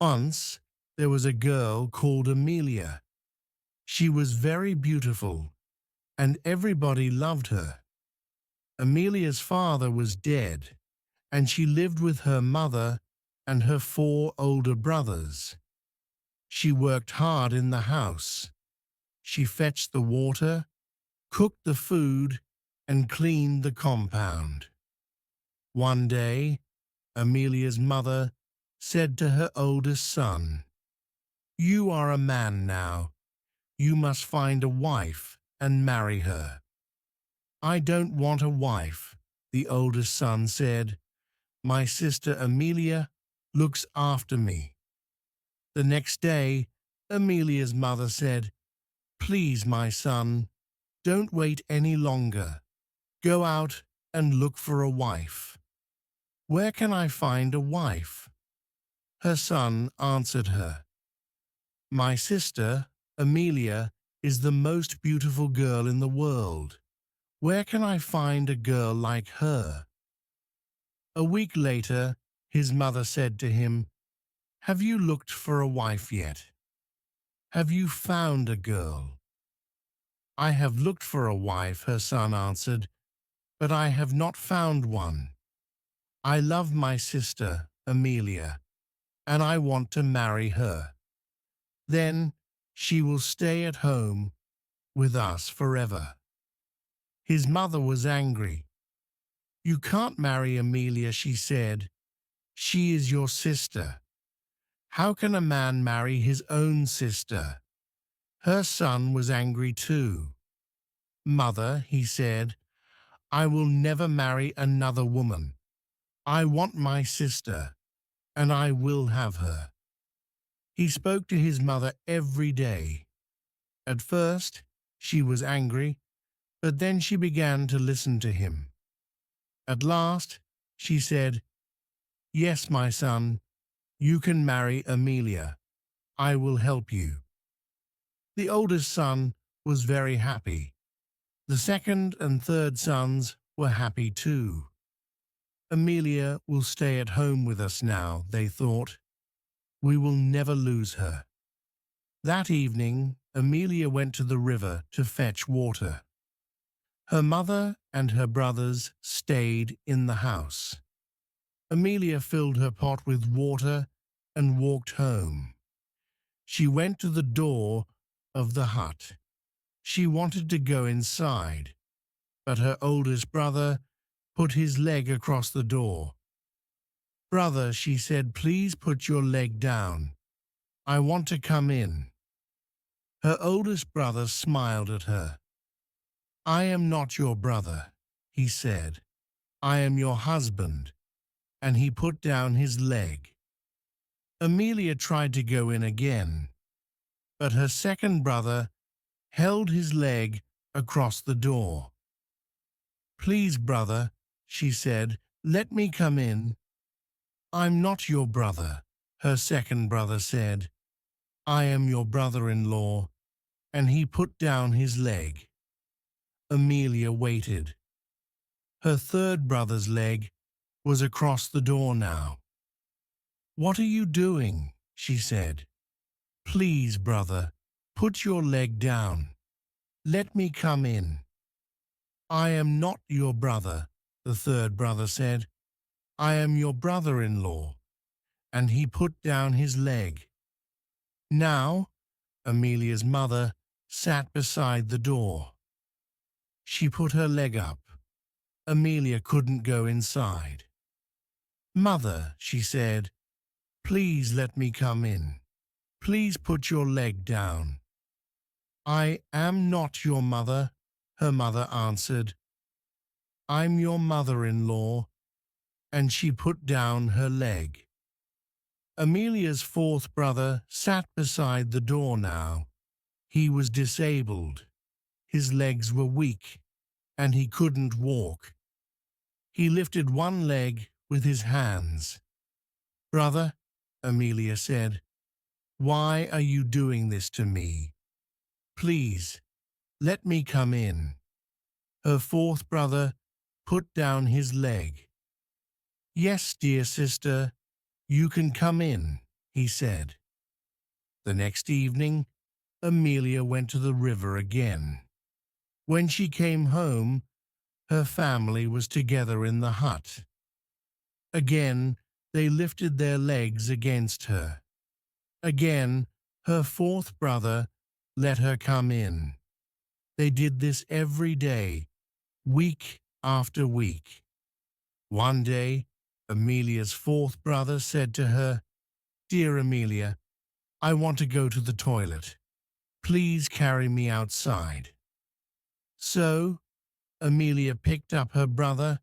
Once, there was a girl called Amelia. She was very beautiful, and everybody loved her. Amelia's father was dead, and she lived with her mother and her four older brothers. She worked hard in the house. She fetched the water, cooked the food, and cleaned the compound. One day, Amelia's mother said to her oldest son, "You are a man now. You must find a wife and marry her." "I don't want a wife," the oldest son said. "My sister Amelia looks after me." The next day, Amelia's mother said, "Please, my son, don't wait any longer. Go out and look for a wife." "Where can I find a wife?" Her son answered her, "My sister, Amelia, is the most beautiful girl in the world. Where can I find a girl like her?" A week later, his mother said to him, "Have you looked for a wife yet? Have you found a girl?" "I have looked for a wife," her son answered, "but I have not found one. I love my sister, Amelia, and I want to marry her. Then she will stay at home with us forever." His mother was angry. "You can't marry Amelia," she said. "She is your sister. How can a man marry his own sister?" Her son was angry too. "Mother," he said, "I will never marry another woman. I want my sister, and I will have her." He spoke to his mother every day. At first, she was angry, but then she began to listen to him. At last, she said, "Yes, my son, you can marry Amelia. I will help you." The oldest son was very happy. The second and third sons were happy too. "Amelia will stay at home with us now," they thought. "We will never lose her." That evening, Amelia went to the river to fetch water. Her mother and her brothers stayed in the house. Amelia filled her pot with water and walked home. She went to the door of the hut. She wanted to go inside, but her oldest brother put his leg across the door. "Brother," she said, "please put your leg down. I want to come in." Her oldest brother smiled at her. "I am not your brother," he said. "I am your husband," and he put down his leg. Amelia tried to go in again, but her second brother held his leg across the door. "Please, brother," she said, "let me come in." "I'm not your brother," her second brother said. "I am your brother-in-law," and he put down his leg. Amelia waited. Her third brother's leg was across the door now. "What are you doing?" she said. "Please, brother, put your leg down. Let me come in." "I am not your brother," the third brother said. "I am your brother-in-law," and he put down his leg. Now, Amelia's mother sat beside the door. She put her leg up. Amelia couldn't go inside. "Mother," she said, "please let me come in. Please put your leg down." "I am not your mother," her mother answered. "I'm your mother-in-law," and she put down her leg. Amelia's fourth brother sat beside the door now. He was disabled. His legs were weak, and he couldn't walk. He lifted one leg with his hands. "Brother," Amelia said, "why are you doing this to me? Please, let me come in." Her fourth brother put down his leg. "Yes, dear sister, you can come in," he said. The next evening, Amelia went to the river again. When she came home, her family was together in the hut. Again, they lifted their legs against her. Again, her fourth brother let her come in. They did this every day, week after week. One day, Amelia's fourth brother said to her, "Dear Amelia, I want to go to the toilet. Please carry me outside." So, Amelia picked up her brother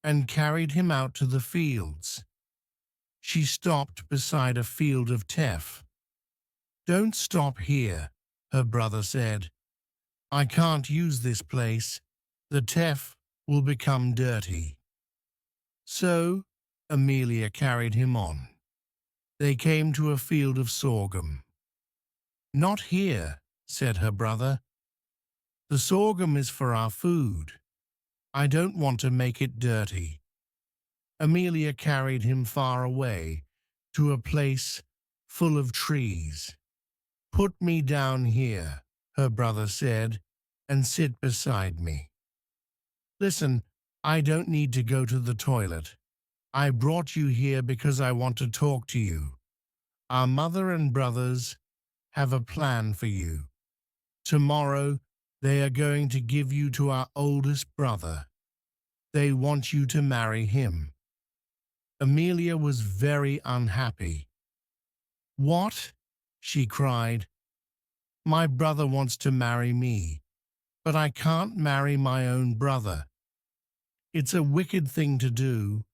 and carried him out to the fields. She stopped beside a field of teff. "Don't stop here," her brother said. "I can't use this place. The teff will become dirty." So Amelia carried him on. They came to a field of sorghum. "Not here," said her brother. "The sorghum is for our food. I don't want to make it dirty." Amelia carried him far away to a place full of trees. "Put me down here," her brother said, "and sit beside me. Listen, I don't need to go to the toilet. I brought you here because I want to talk to you. Our mother and brothers have a plan for you. Tomorrow they are going to give you to our oldest brother. They want you to marry him." Amelia was very unhappy. "What?" she cried. "My brother wants to marry me, but I can't marry my own brother. It's a wicked thing to do."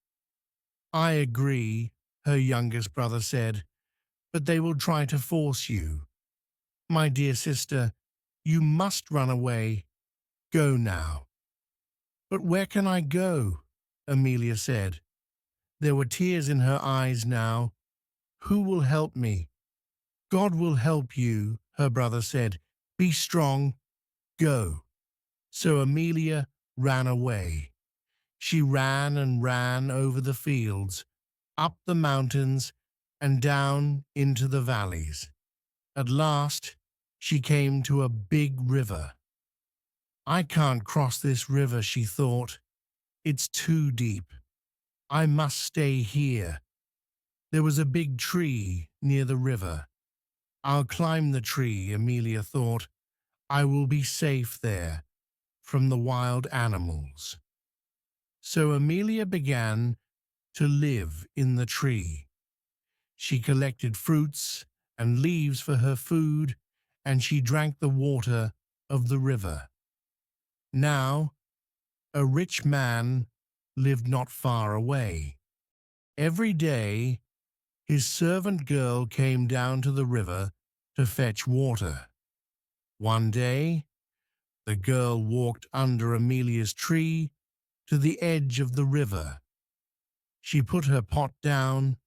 "I agree," her youngest brother said, "but they will try to force you. My dear sister, you must run away. Go now." "But where can I go?" Amelia said. There were tears in her eyes now. "Who will help me?" "God will help you," her brother said. "Be strong. Go." So Amelia ran away. She ran and ran over the fields, up the mountains, and down into the valleys. At last, she came to a big river. "I can't cross this river," she thought. "It's too deep. I must stay here." There was a big tree near the river. "I'll climb the tree," Amelia thought. "I will be safe there from the wild animals." So Amelia began to live in the tree. She collected fruits and leaves for her food, and she drank the water of the river. Now, a rich man lived not far away. Every day, his servant girl came down to the river to fetch water. One day, the girl walked under Amelia's tree to the edge of the river. She put her pot down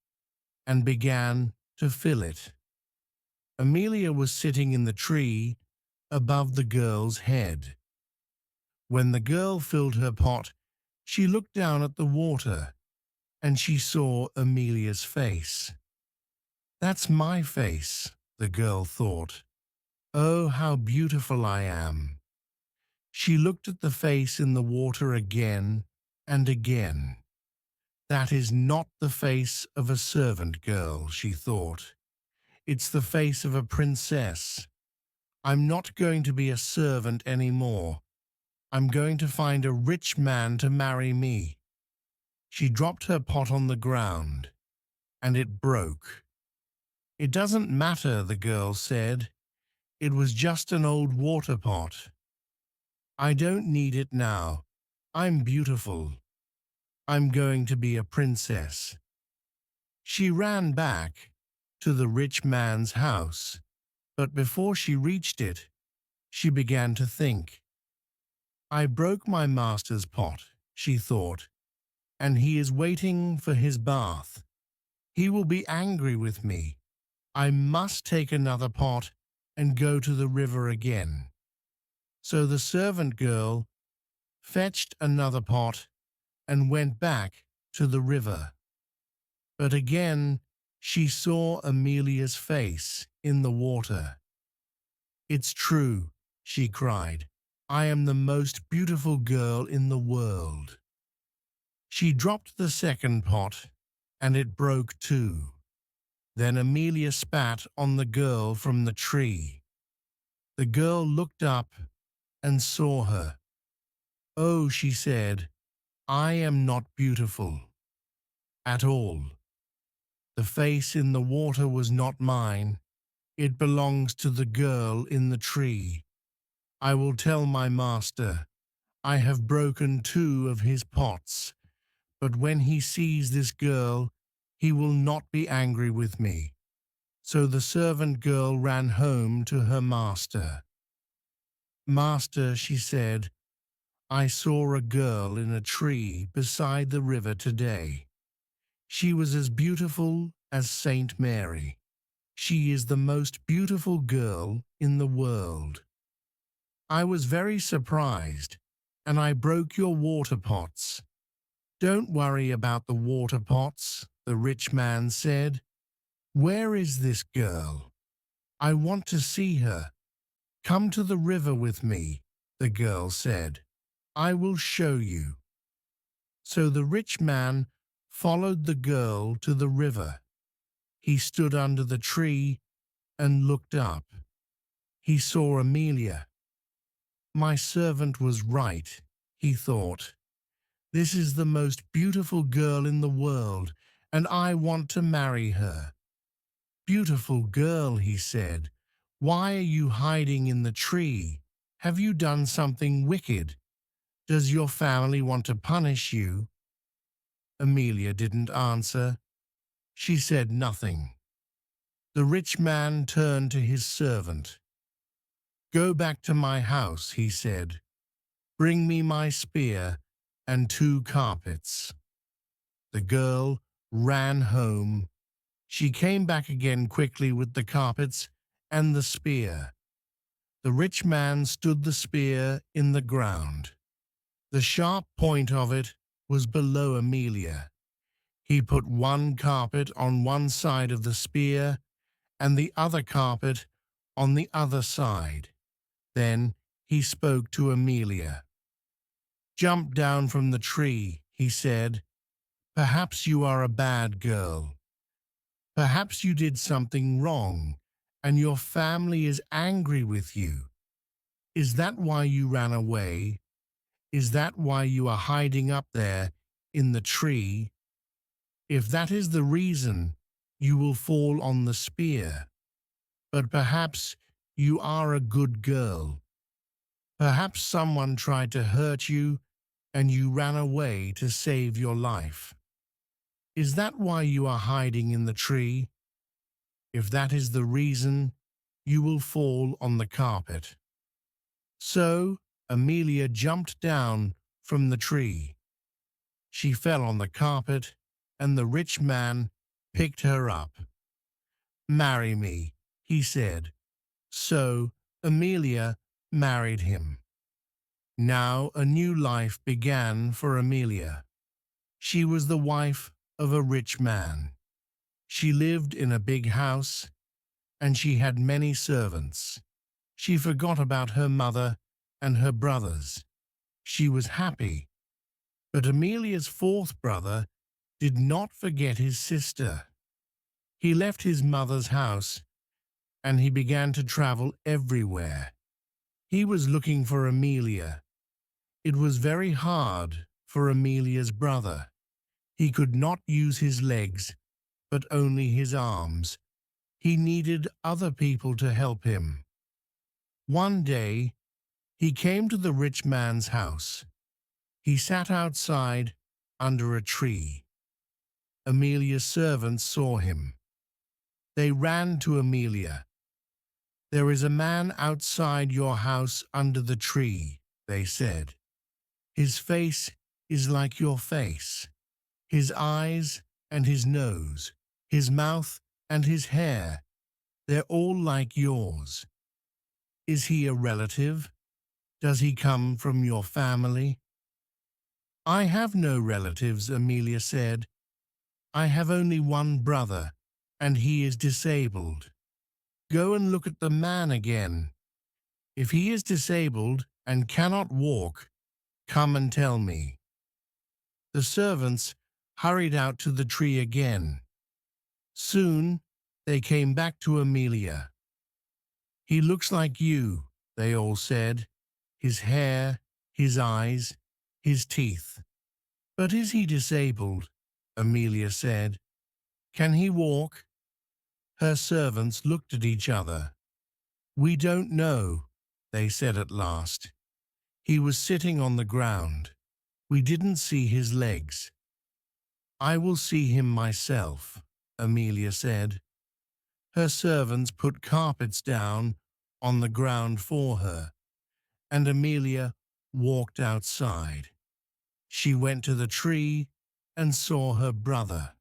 and began to fill it. Amelia was sitting in the tree above the girl's head. When the girl filled her pot, she looked down at the water and she saw Amelia's face. "That's my face," the girl thought. "Oh, how beautiful I am." She looked at the face in the water again and again. "That is not the face of a servant girl," she thought. "It's the face of a princess. I'm not going to be a servant any more. I'm going to find a rich man to marry me." She dropped her pot on the ground, and it broke. "It doesn't matter," the girl said. "It was just an old water pot. I don't need it now. I'm beautiful. I'm going to be a princess." She ran back to the rich man's house, but before she reached it, she began to think. "I broke my master's pot," she thought, "and he is waiting for his bath. He will be angry with me. I must take another pot and go to the river again." So the servant girl fetched another pot and went back to the river. But again She saw Amelia's face in the water. "It's true," she cried. "I am the most beautiful girl in the world." She dropped the second pot, and it broke too. Then Amelia spat on the girl from the tree. The girl looked up and saw her. "Oh," she said, "I am not beautiful at all. The face in the water was not mine. It belongs to the girl in the tree. I will tell my master. I have broken 2 of his pots, but when he sees this girl, he will not be angry with me." So the servant girl ran home to her master. "Master," she said, "I saw a girl in a tree beside the river today. She was as beautiful as Saint Mary. She is the most beautiful girl in the world. I was very surprised, and I broke your water pots." "Don't worry about the water pots," the rich man said. "Where is this girl? I want to see her." "Come to the river with me," the girl said. "I will show you." So the rich man followed the girl to the river. He stood under the tree and looked up. He saw Amelia. "My servant was right," he thought. "This is the most beautiful girl in the world, and I want to marry her." "Beautiful girl," he said, "why are you hiding in the tree? Have you done something wicked? Does your family want to punish you?" Amelia didn't answer. She said nothing. The rich man turned to his servant. "Go back to my house," he said. "Bring me my spear and 2 carpets." The girl ran home. She came back again quickly with the carpets and the spear. The rich man stood the spear in the ground. The sharp point of it was below Amelia. He put 1 carpet on one side of the spear and the other carpet on the other side. Then he spoke to Amelia. "Jump down from the tree," he said. "Perhaps you are a bad girl. Perhaps you did something wrong, and your family is angry with you. Is that why you ran away? Is that why you are hiding up there in the tree? If that is the reason, you will fall on the spear. But perhaps you are a good girl. Perhaps someone tried to hurt you, and you ran away to save your life. Is that why you are hiding in the tree? If that is the reason, you will fall on the carpet." So Amelia jumped down from the tree. She fell on the carpet, and the rich man picked her up. "Marry me," he said. So Amelia married him. Now a new life began for Amelia. She was the wife of a rich man. She lived in a big house, and she had many servants. She forgot about her mother and her brothers. She was happy. But Amelia's 4th brother did not forget his sister. He left his mother's house, and he began to travel everywhere. He was looking for Amelia. It was very hard for Amelia's brother. He could not use his legs, but only his arms. He needed other people to help him. One day, he came to the rich man's house. He sat outside under a tree. Amelia's servants saw him. They ran to Amelia. "There is a man outside your house under the tree," they said. "His face is like your face, his eyes and his nose, his mouth and his hair. They're all like yours. Is he a relative? Does he come from your family?" "I have no relatives," Amelia said. "I have only one brother, and he is disabled. Go and look at the man again. If he is disabled and cannot walk, come and tell me." The servants hurried out to the tree again. Soon they came back to Amelia. "He looks like you," they all said. "His hair, his eyes, his teeth." "But is he disabled?" Amelia said. "Can he walk?" Her servants looked at each other. "We don't know," they said at last. "He was sitting on the ground. We didn't see his legs." "I will see him myself," Amelia said. Her servants put carpets down on the ground for her, and Amelia walked outside. She went to the tree and saw her brother.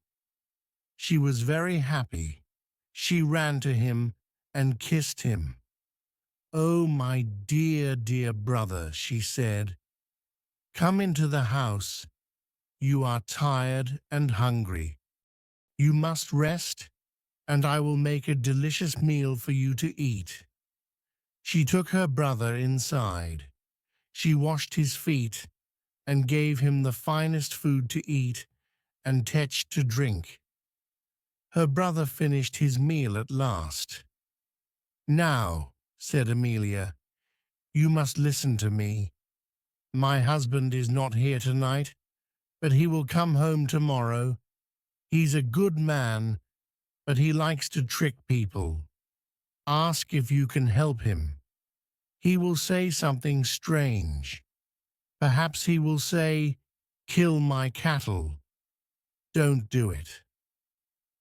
She was very happy. She ran to him and kissed him. "Oh, my dear, dear brother," she said, "come into the house. You are tired and hungry. You must rest, and I will make a delicious meal for you to eat." She took her brother inside. She washed his feet and gave him the finest food to eat and tetch to drink. Her brother finished his meal at last. "Now," said Amelia, "you must listen to me. My husband is not here tonight, but he will come home tomorrow. He's a good man, but he likes to trick people. Ask if you can help him. He will say something strange. Perhaps he will say, 'Kill my cattle.' Don't do it.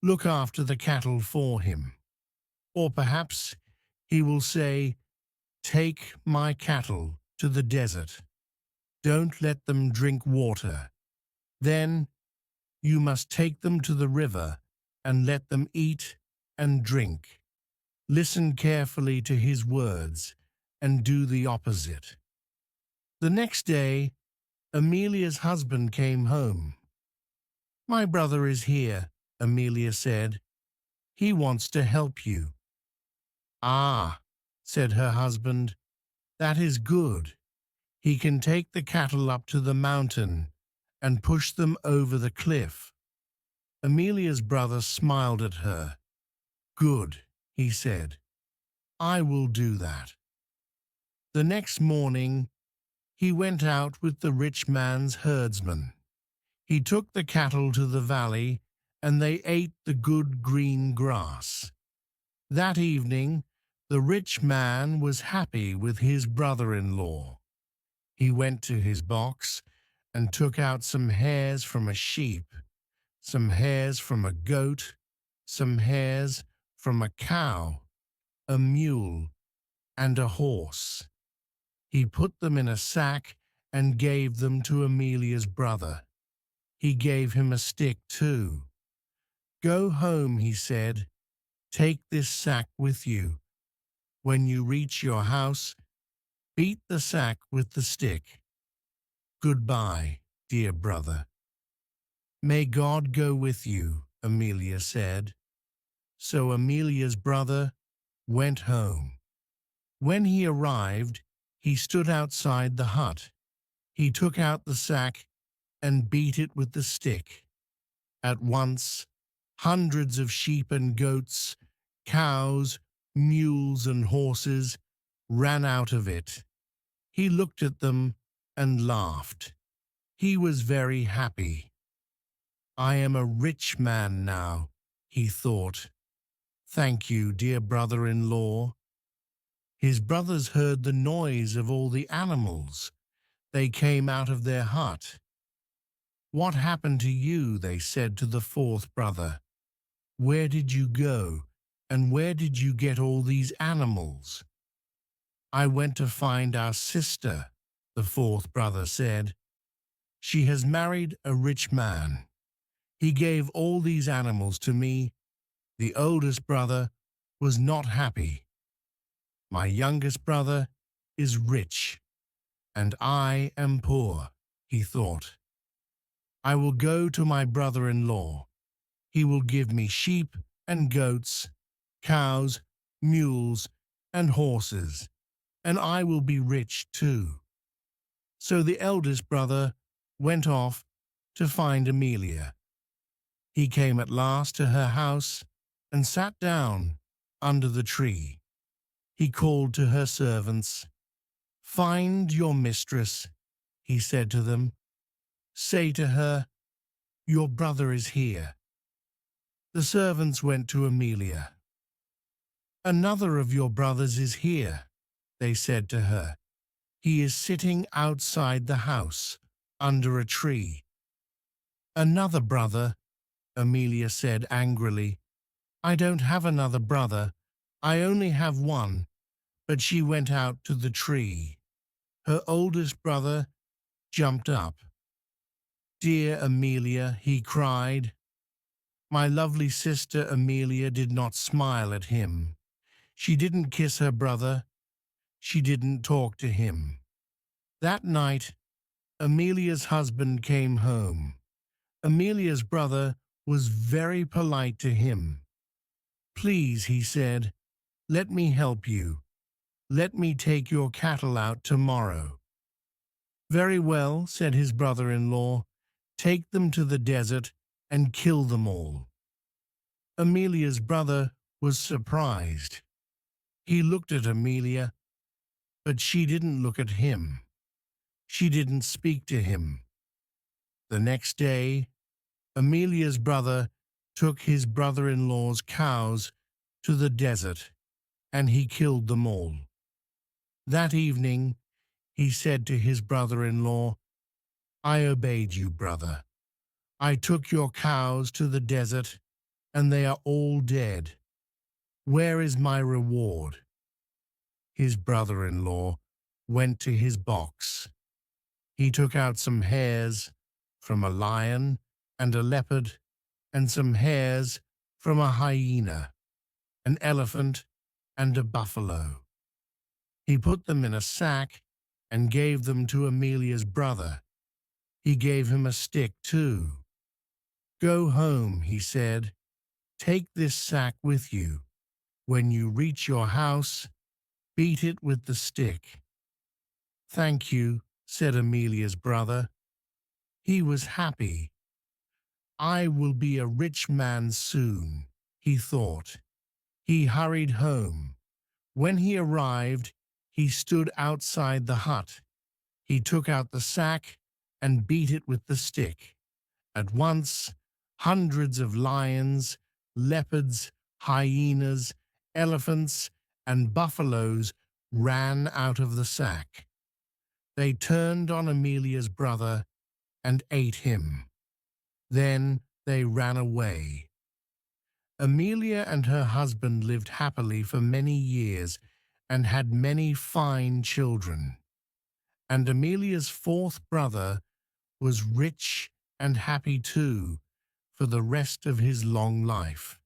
Look after the cattle for him. Or perhaps he will say, 'Take my cattle to the desert. Don't let them drink water. Then you must take them to the river and let them eat and drink.' Listen carefully to his words and do the opposite." The next day, Amelia's husband came home. "My brother is here," Amelia said. "He wants to help you." "Ah," said her husband, "that is good. He can take the cattle up to the mountain and push them over the cliff." Amelia's brother smiled at her. "Good," he said. "I will do that." The next morning, he went out with the rich man's herdsman. He took the cattle to the valley, and they ate the good green grass. That evening, the rich man was happy with his brother-in-law. He went to his box and took out some hairs from a sheep, some hairs from a goat, some hairs from a cow, a mule, and a horse. He put them in a sack and gave them to Amelia's brother. He gave him a stick too. "Go home," he said. "Take this sack with you. When you reach your house, beat the sack with the stick. Goodbye, dear brother." "May God go with you," Amelia said. So Amelia's brother went home. When he arrived, he stood outside the hut. He took out the sack and beat it with the stick. At once, hundreds of sheep and goats, cows, mules and horses ran out of it. He looked at them and laughed. He was very happy. "I am a rich man now," he thought. "Thank you, dear brother-in-law." His brothers heard the noise of all the animals. They came out of their hut. "What happened to you?" they said to the fourth brother. "Where did you go, and where did you get all these animals?" "I went to find our sister," the fourth brother said. "She has married a rich man. He gave all these animals to me. The oldest brother was not happy. My youngest brother is rich, and I am poor," he thought. "I will go to my brother-in-law. He will give me sheep and goats, cows, mules, and horses, and I will be rich too." So the eldest brother went off to find Amelia. He came at last to her house and sat down under the tree. He called to her servants. "Find your mistress," he said to them. "Say to her, 'Your brother is here.'" The servants went to Amelia. "Another of your brothers is here," they said to her. "He is sitting outside the house, under a tree." "Another brother," Amelia said angrily. "I don't have another brother. I only have one, but she went out to the tree." Her oldest brother jumped up. "Dear Amelia," he cried. My lovely sister Amelia did not smile at him. She didn't kiss her brother. She didn't talk to him. That night, Amelia's husband came home. Amelia's brother was very polite to him. "Please," he said, "let me help you. Let me take your cattle out tomorrow." "Very well," said his brother-in-law. "Take them to the desert and kill them all." Amelia's brother was surprised. He looked at Amelia, but she didn't look at him. She didn't speak to him. The next day, Amelia's brother took his brother-in-law's cows to the desert, and he killed them all. That evening, he said to his brother-in-law, "I obeyed you, brother. I took your cows to the desert, and they are all dead. Where is my reward?" His brother-in-law went to his box. He took out some hairs from a lion and a leopard, and some hairs from a hyena, an elephant, and a buffalo. He put them in a sack and gave them to Amelia's brother. He gave him a stick too. "Go home," he said. "Take this sack with you. When you reach your house, beat it with the stick." "Thank you," said Amelia's brother. He was happy. "I will be a rich man soon," he thought. He hurried home. When he arrived, he stood outside the hut. He took out the sack and beat it with the stick. At once, hundreds of lions, leopards, hyenas, elephants, and buffaloes ran out of the sack. They turned on Amelia's brother and ate him. Then they ran away. Amelia and her husband lived happily for many years and had many fine children. And Amelia's fourth brother was rich and happy too for the rest of his long life.